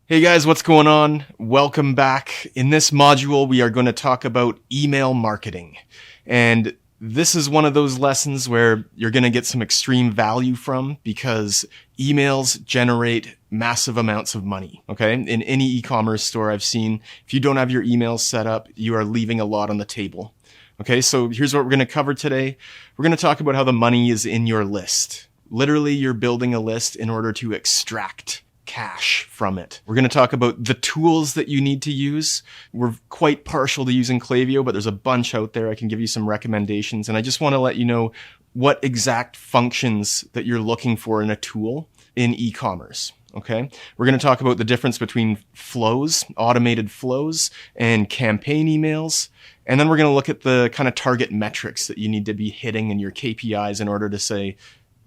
Hey guys, what's going on? Welcome back. In this module, we are going to talk about email marketing. And this is one of those lessons where you're going to get some extreme value from because emails generate massive amounts of money. Okay. In any e-commerce store I've seen, if you don't have your emails set up, you are leaving a lot on the table. Okay. So here's what we're going to cover today. We're going to talk about how the money is in your list. Literally, you're building a list in order to extract cash from it. We're going to talk about the tools that you need to use. We're quite partial to using Klaviyo, but there's a bunch out there. I can give you some recommendations. And I just want to let you know what exact functions that you're looking for in a tool in e-commerce. Okay. We're going to talk about the difference between flows, automated flows, and campaign emails. And then we're going to look at the kind of target metrics that you need to be hitting in your KPIs in order to say,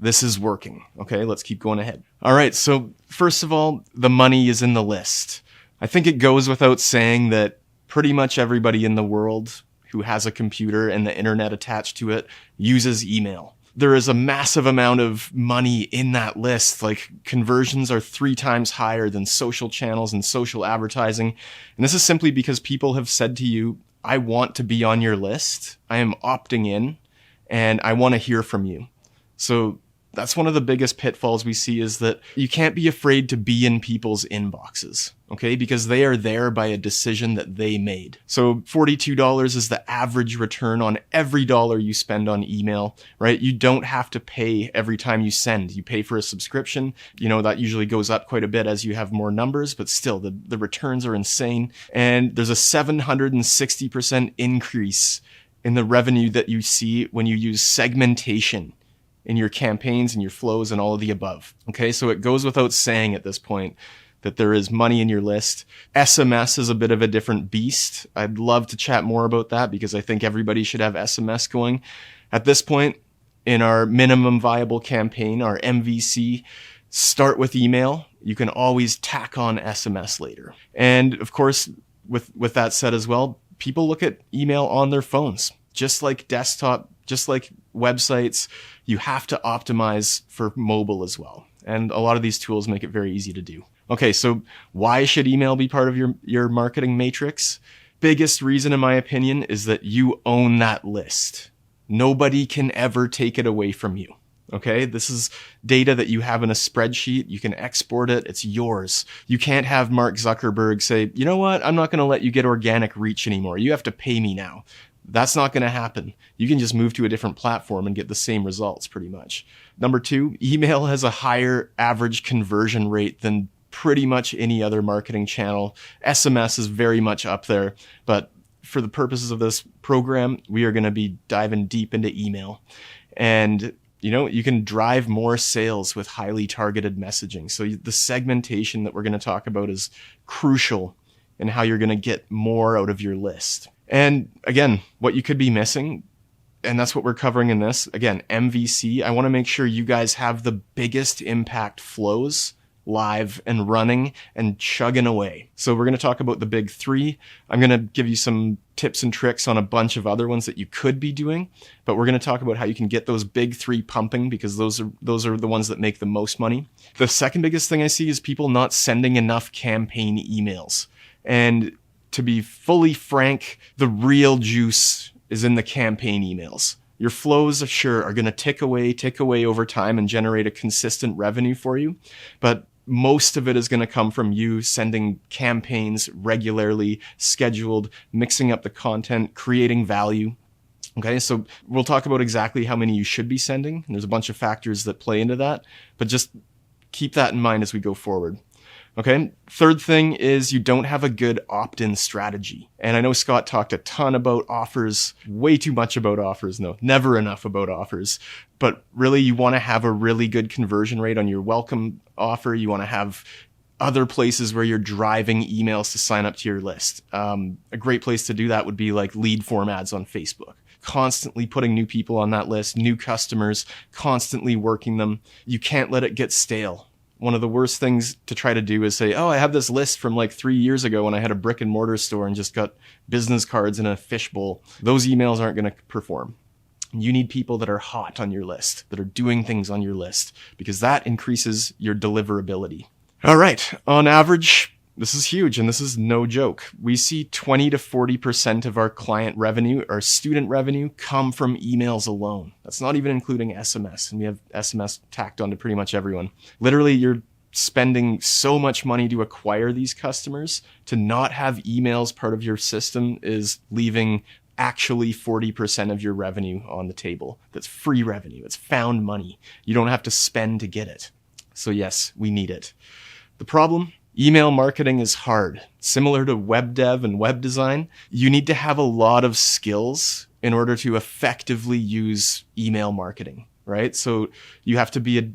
this is working. Okay, let's keep going ahead. All right, so first of all, the money is in the list. I think it goes without saying that pretty much everybody in the world who has a computer and the internet attached to it uses email. There is a massive amount of money in that list. Like conversions are 3 times higher than social channels and social advertising. And this is simply because people have said to you, I want to be on your list. I am opting in and I want to hear from you. So that's one of the biggest pitfalls we see is that you can't be afraid to be in people's inboxes, okay? Because they are there by a decision that they made. So $42 is the average return on every dollar you spend on email, right? You don't have to pay every time you send. You pay for a subscription. You know, that usually goes up quite a bit as you have more numbers, but still the returns are insane. And there's a 760% increase in the revenue that you see when you use segmentation in your campaigns and your flows and all of the above. Okay, so it goes without saying at this point that there is money in your list. SMS is a bit of a different beast. I'd love to chat more about that because I think everybody should have SMS going. At this point in our minimum viable campaign, our MVC, start with email. You can always tack on SMS later. And of course, with that said as well, people look at email on their phones, just like desktop, just like websites. You have to optimize for mobile as well. And a lot of these tools make it very easy to do. Okay, so why should email be part of your marketing matrix? Biggest reason, in my opinion, is that you own that list. Nobody can ever take it away from you. Okay, this is data that you have in a spreadsheet. You can export it. It's yours. You can't have Mark Zuckerberg say, you know what? I'm not going to let you get organic reach anymore. You have to pay me now. That's not going to happen. You can just move to a different platform and get the same results pretty much. Number 2, email has a higher average conversion rate than pretty much any other marketing channel. SMS is very much up there, but for the purposes of this program, we are going to be diving deep into email. And you can drive more sales with highly targeted messaging. So the segmentation that we're going to talk about is crucial in how you're going to get more out of your list. And again, what you could be missing, and that's what we're covering in this, again, MVC, I want to make sure you guys have the biggest impact flows live and running and chugging away. So we're going to talk about the big 3. I'm going to give you some tips and tricks on a bunch of other ones that you could be doing, but we're going to talk about how you can get those big 3 pumping because those are the ones that make the most money. The second biggest thing I see is people not sending enough campaign emails. And to be fully frank, the real juice is in the campaign emails. Your flows, sure, are going to tick away over time and generate a consistent revenue for you. But most of it is going to come from you sending campaigns regularly, scheduled, mixing up the content, creating value. Okay, so we'll talk about exactly how many you should be sending. And there's a bunch of factors that play into that, but just keep that in mind as we go forward. Okay. Third thing is you don't have a good opt-in strategy. And I know Scott talked a ton about offers, way too much about offers. No, never enough about offers. But really, you want to have a really good conversion rate on your welcome offer. You want to have other places where you're driving emails to sign up to your list. A great place to do that would be like lead form ads on Facebook. Constantly putting new people on that list, new customers, constantly working them. You can't let it get stale. One of the worst things to try to do is say, oh, I have this list from like 3 years ago when I had a brick and mortar store and just got business cards in a fishbowl. Those emails aren't going to perform. You need people that are hot on your list, that are doing things on your list, because that increases your deliverability. All right. On average, this is huge, and this is no joke. We see 20 to 40% of our client revenue, our student revenue, come from emails alone. That's not even including SMS, and we have SMS tacked onto pretty much everyone. Literally, you're spending so much money to acquire these customers. To not have emails part of your system is leaving actually 40% of your revenue on the table. That's free revenue. It's found money. You don't have to spend to get it. So yes, we need it. The problem? Email marketing is hard. Similar to web dev and web design, you need to have a lot of skills in order to effectively use email marketing, right? So you have to be a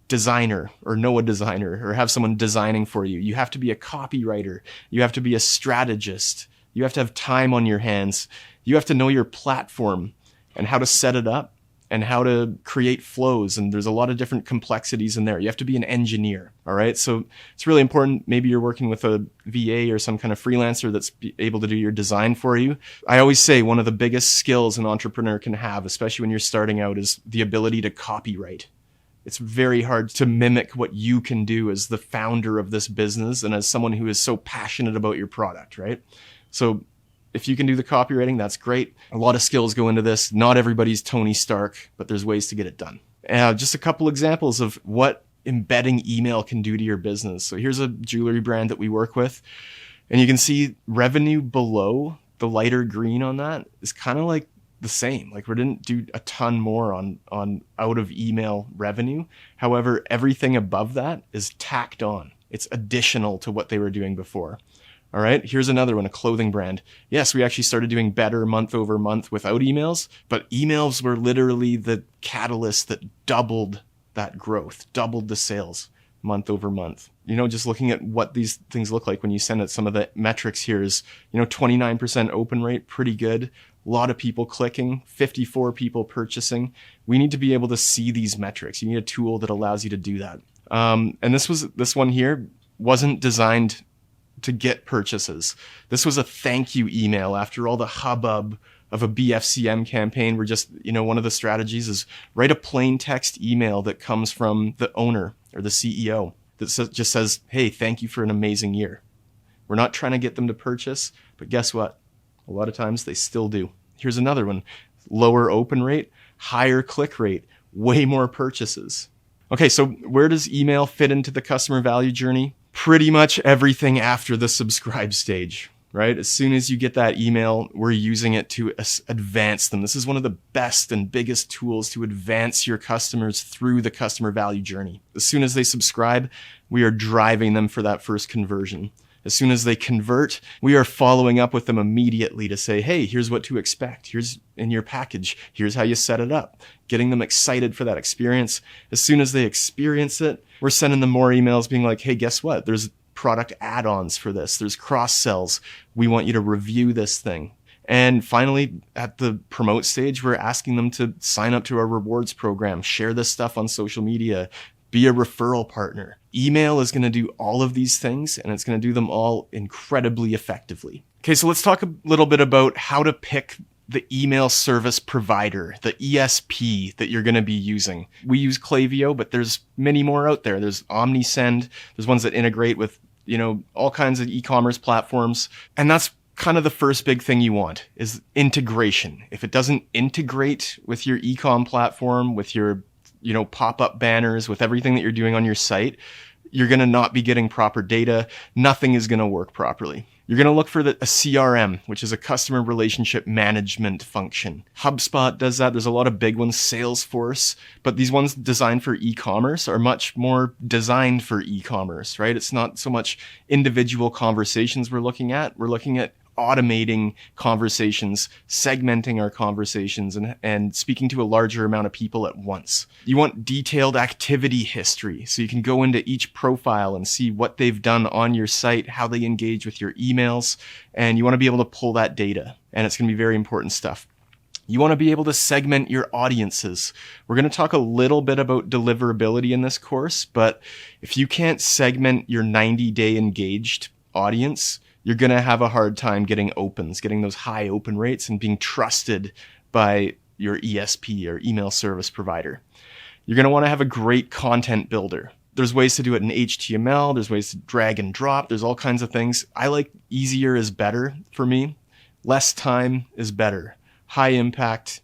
designer or know a designer or have someone designing for you. You have to be a copywriter. You have to be a strategist. You have to have time on your hands. You have to know your platform and how to set it up and how to create flows. And there's a lot of different complexities in there. You have to be an engineer. All right. So it's really important. Maybe you're working with a VA or some kind of freelancer that's able to do your design for you. I always say one of the biggest skills an entrepreneur can have, especially when you're starting out, is the ability to copyright. It's very hard to mimic what you can do as the founder of this business and as someone who is so passionate about your product, right? So if you can do the copywriting, that's great. A lot of skills go into this. Not everybody's Tony Stark, but there's ways to get it done. Just a couple examples of what embedding email can do to your business. So here's a jewelry brand that we work with, and you can see revenue below the lighter green on that is kind of like the same. Like we didn't do a ton more on out of email revenue. However, everything above that is tacked on. It's additional to what they were doing before. All right, here's another one, a clothing brand. Yes, we actually started doing better month over month without emails, but emails were literally the catalyst that doubled that growth, doubled the sales month over month. You know, just looking at what these things look like when you send it, some of the metrics here is, 29% open rate, pretty good. A lot of people clicking, 54 people purchasing. We need to be able to see these metrics. You need a tool that allows you to do that. And this one here wasn't designed to get purchases. This was a thank you email after all the hubbub of a BFCM campaign. We're just, one of the strategies is write a plain text email that comes from the owner or the CEO that just says, hey, thank you for an amazing year. We're not trying to get them to purchase, but guess what? A lot of times they still do. Here's another one. Lower open rate, higher click rate, way more purchases. Okay, so where does email fit into the customer value journey? Pretty much everything after the subscribe stage, right? As soon as you get that email, we're using it to advance them. This is one of the best and biggest tools to advance your customers through the customer value journey. As soon as they subscribe, we are driving them for that first conversion. As soon as they convert, we are following up with them immediately to say, hey, here's what to expect. Here's in your package. Here's how you set it up. Getting them excited for that experience. As soon as they experience it, we're sending them more emails being like, hey, guess what? There's product add-ons for this. There's cross-sells. We want you to review this thing. And finally, at the promote stage, we're asking them to sign up to our rewards program, share this stuff on social media, be a referral partner. Email is going to do all of these things, and it's going to do them all incredibly effectively. Okay, so let's talk a little bit about how to pick the email service provider, the ESP that you're going to be using. We use Klaviyo, but there's many more out there. There's OmniSend. There's ones that integrate with, all kinds of e-commerce platforms. And that's kind of the first big thing you want is integration. If it doesn't integrate with your e-com platform, with your pop-up banners, with everything that you're doing on your site, you're going to not be getting proper data. Nothing is going to work properly. You're going to look for a CRM, which is a customer relationship management function. HubSpot does that. There's a lot of big ones, Salesforce, but these ones designed for e-commerce are much more designed for e-commerce, right? It's not so much individual conversations we're looking at. We're looking at automating conversations, segmenting our conversations, and speaking to a larger amount of people at once. You want detailed activity history, so you can go into each profile and see what they've done on your site, how they engage with your emails, and you want to be able to pull that data, and it's going to be very important stuff. You want to be able to segment your audiences. We're going to talk a little bit about deliverability in this course, but if you can't segment your 90-day engaged audience, you're going to have a hard time getting opens, getting those high open rates and being trusted by your ESP or email service provider. You're going to want to have a great content builder. There's ways to do it in HTML. There's ways to drag and drop. There's all kinds of things. I like easier is better for me. Less time is better. High impact,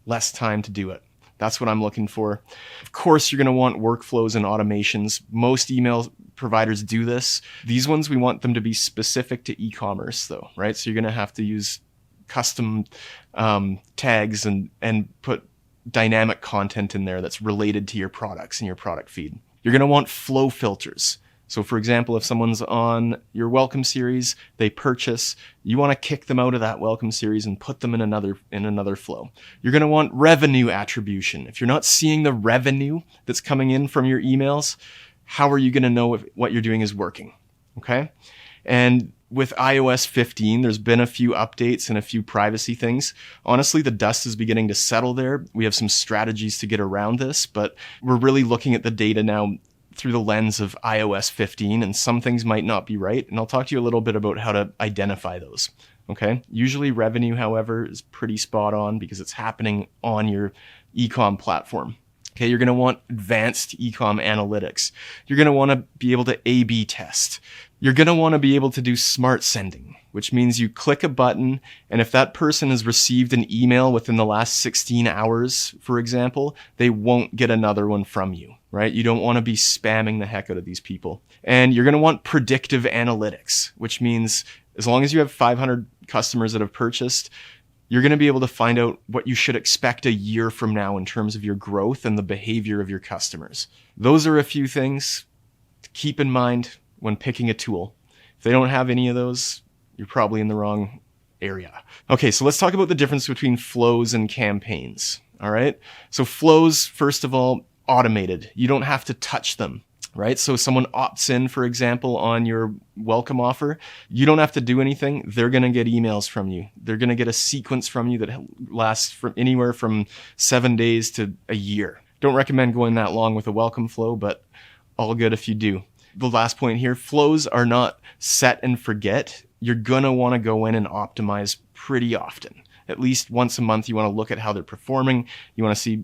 less time to do it. That's what I'm looking for. Of course, you're going to want workflows and automations. Most email providers do this. These ones, we want them to be specific to e-commerce though, right? So you're going to have to use custom tags and put dynamic content in there that's related to your products and your product feed. You're going to want flow filters. So for example, if someone's on your welcome series, they purchase, you want to kick them out of that welcome series and put them in another flow. You're going to want revenue attribution. If you're not seeing the revenue that's coming in from your emails, how are you going to know if what you're doing is working? Okay. And with iOS 15, there's been a few updates and a few privacy things. Honestly, the dust is beginning to settle there. We have some strategies to get around this, but we're really looking at the data now through the lens of iOS 15, and some things might not be right. And I'll talk to you a little bit about how to identify those. Okay. Usually revenue, however, is pretty spot on because it's happening on your e-com platform. Okay. You're going to want advanced e-com analytics. You're going to want to be able to A/B test. You're going to want to be able to do smart sending, which means you click a button, and if that person has received an email within the last 16 hours, for example, they won't get another one from you, right? You don't want to be spamming the heck out of these people. And you're going to want predictive analytics, which means as long as you have 500 customers that have purchased, you're going to be able to find out what you should expect a year from now in terms of your growth and the behavior of your customers. Those are a few things to keep in mind when picking a tool. If they don't have any of those, you're probably in the wrong area. Okay, so let's talk about the difference between flows and campaigns. All right. So flows, first of all, automated. You don't have to touch them, right? So someone opts in, for example, on your welcome offer. You don't have to do anything. They're going to get emails from you. They're going to get a sequence from you that lasts from anywhere from 7 days to a year. Don't recommend going that long with a welcome flow, but all good if you do. The last point here, flows are not set and forget. You're going to want to go in and optimize pretty often. At least once a month, you want to look at how they're performing. You want to see,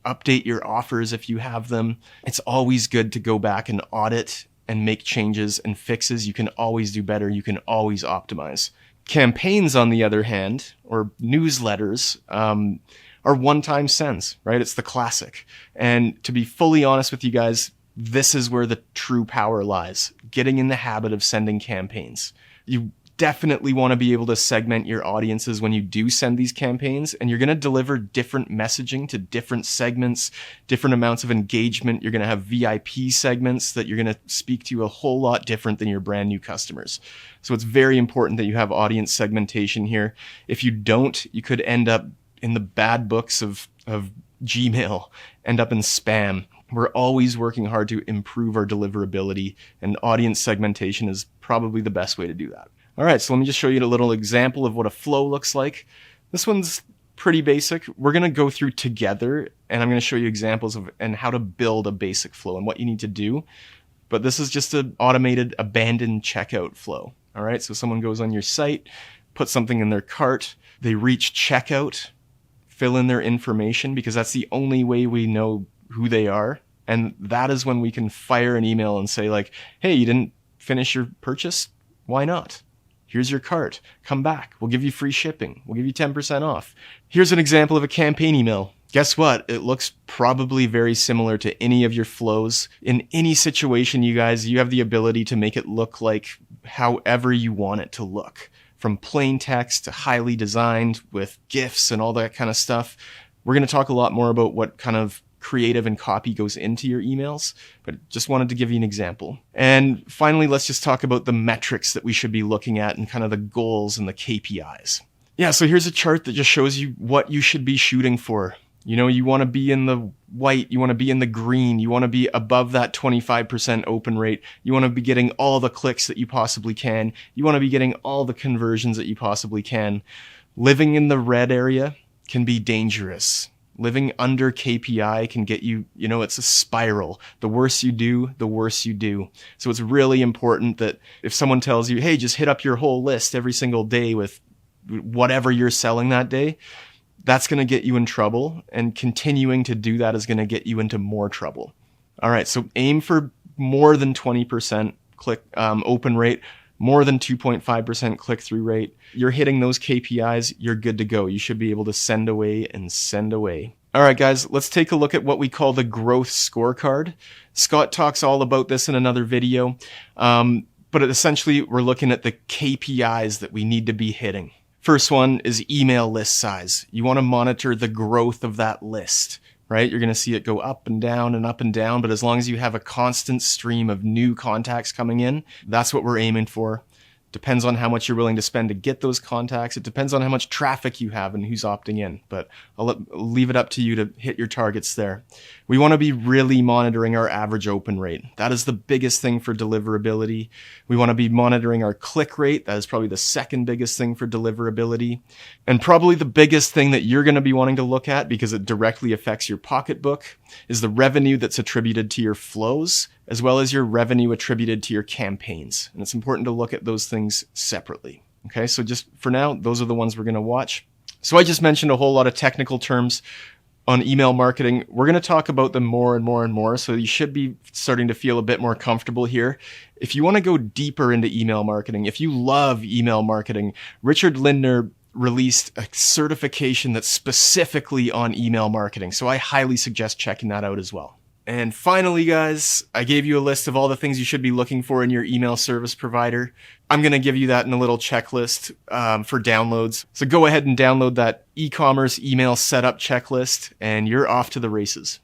update your offers if you have them. It's always good to go back and audit and make changes and fixes. You can always do better. You can always optimize. Campaigns, on the other hand, or newsletters, are one-time sends, right? It's the classic. And to be fully honest with you guys, this is where the true power lies. Getting in the habit of sending campaigns. You definitely want to be able to segment your audiences when you do send these campaigns, and you're going to deliver different messaging to different segments, different amounts of engagement. You're going to have VIP segments that you're going to speak to a whole lot different than your brand new customers. So it's very important that you have audience segmentation here. If you don't, you could end up in the bad books of Gmail, end up in spam. We're always working hard to improve our deliverability, and audience segmentation is probably the best way to do that. All right, so let me just show you a little example of what a flow looks like. This one's pretty basic. We're going to go through together, and I'm going to show you examples of and how to build a basic flow and what you need to do. But this is just an automated abandoned checkout flow. All right, so someone goes on your site, puts something in their cart, they reach checkout, fill in their information, because that's the only way we know who they are. And that is when we can fire an email and say like, hey, you didn't finish your purchase? Why not? Here's your cart. Come back. We'll give you free shipping. We'll give you 10% off. Here's an example of a campaign email. Guess what? It looks probably very similar to any of your flows. In any situation, you guys, you have the ability to make it look like however you want it to look. From plain text to highly designed with GIFs and all that kind of stuff. We're going to talk a lot more about what kind of creative and copy goes into your emails, but just wanted to give you an example. And finally, let's just talk about the metrics that we should be looking at and kind of the goals and the KPIs. Yeah, so here's a chart that just shows you what you should be shooting for. You want to be in the white, you want to be in the green, you want to be above that 25% open rate, you want to be getting all the clicks that you possibly can, you want to be getting all the conversions that you possibly can. Living in the red area can be dangerous. Living under KPI can get you, it's a spiral. The worse you do, the worse you do. So it's really important that if someone tells you, hey, just hit up your whole list every single day with whatever you're selling that day, that's going to get you in trouble. And continuing to do that is going to get you into more trouble. All right, so aim for more than 20% click open rate, more than 2.5% click-through rate. You're hitting those KPIs, you're good to go. You should be able to send away and send away. All right, guys, let's take a look at what we call the growth scorecard. Scott talks all about this in another video, but essentially we're looking at the KPIs that we need to be hitting. First one is email list size. You want to monitor the growth of that list, right? You're going to see it go up and down, but as long as you have a constant stream of new contacts coming in, that's what we're aiming for. Depends on how much you're willing to spend to get those contacts. It depends on how much traffic you have and who's opting in, but I'll leave it up to you to hit your targets there. We want to be really monitoring our average open rate. That is the biggest thing for deliverability. We want to be monitoring our click rate. That is probably the second biggest thing for deliverability. And probably the biggest thing that you're going to be wanting to look at, because it directly affects your pocketbook, is the revenue that's attributed to your flows, as well as your revenue attributed to your campaigns. And it's important to look at those things separately. Okay, so just for now, those are the ones we're going to watch. So I just mentioned a whole lot of technical terms on email marketing. We're going to talk about them more and more and more, so you should be starting to feel a bit more comfortable here. If you want to go deeper into email marketing, if you love email marketing, Richard Lindner released a certification that's specifically on email marketing, so I highly suggest checking that out as well. And finally, guys, I gave you a list of all the things you should be looking for in your email service provider. I'm going to give you that in a little checklist for downloads. So go ahead and download that e-commerce email setup checklist, and you're off to the races.